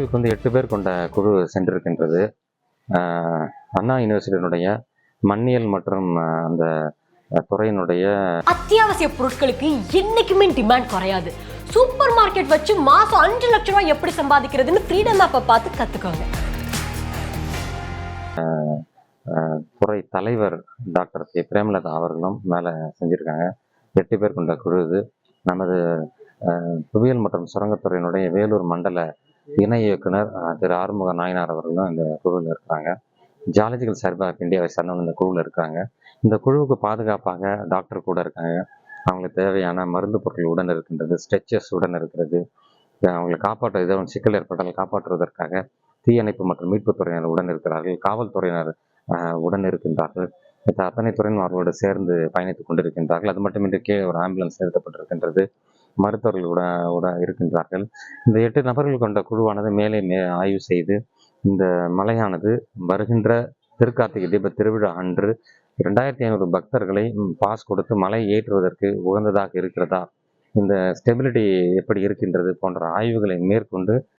ஆய்வுக்கு 8 பேர் கொண்ட குழு சென்றிருக்கின்றது. அண்ணா யூனிவர்சிட்டியினுடைய மண்ணியல் மற்றும் அந்த துறையினுடைய அத்தியாவசிய பொருட்களுக்கு என்னைக்குமே டிமாண்ட் குறையாது. சூப்பர் மார்க்கெட் வச்சு மாசம் 5 லட்சம் ரூபாய் எப்படி சம்பாதிக்கிறதுன்னு ஃப்ரீடம் ஆப்பை பார்த்து கத்துக்கோங்க. துறை தலைவர் டாக்டர் கே பிரேமலதா அவர்களும் மேலே செஞ்சுருக்காங்க. 8 பேர் கொண்ட குழு இது. நமது புவியியல் மற்றும் சுரங்கத்துறையினுடைய வேலூர் மண்டல இணை இயக்குனர் திரு ஆறுமுக நாயனார் அவர்களும் இந்த குழுவில் இருக்கிறாங்க. ஜியாலஜிக்கல் சர்வே ஆஃப் இந்தியாவை சார்ந்தவங்க இந்த குழுவில் இருக்கிறாங்க. இந்த குழுவுக்கு பாதுகாப்பாக டாக்டர் கூட இருக்காங்க. அவங்களுக்கு தேவையான மருந்து பொருட்கள் உடன் இருக்கின்றது, ஸ்ட்ரெச்சர்ஸ் உடன் இருக்கிறது. அவங்களை காப்பாற்ற ஏதாவது சிக்கல் ஏற்பட்டால் காப்பாற்றுவதற்காக தீயணைப்பு மற்றும் மீட்புத்துறையினர் உடன் இருக்கிறார்கள். காவல்துறையினர் உடன் இருக்கின்றார்கள். அத்தனை துறையினர் அவர்களோடு சேர்ந்து பயணித்துக் கொண்டிருக்கின்றார்கள். அது மட்டுமின்றி கீழே ஒரு ஆம்புலன்ஸ் நிறுத்தப்பட்டிருக்கின்றது. மருத்துவர்கள் உட இருக்கின்றார்கள். இந்த 8 நபர்கள் கொண்ட குழுவானது மேலே ஆய்வு செய்து இந்த மலையானது வருகின்ற திருக்கார்த்திகை தீப திருவிழா அன்று 2500 பக்தர்களை பாஸ் கொடுத்து மலை ஏற்றுவதற்கு உகந்ததாக இருக்கிறதா, இந்த ஸ்டெபிலிட்டி எப்படி இருக்கின்றது போன்ற ஆய்வுகளை மேற்கொண்டு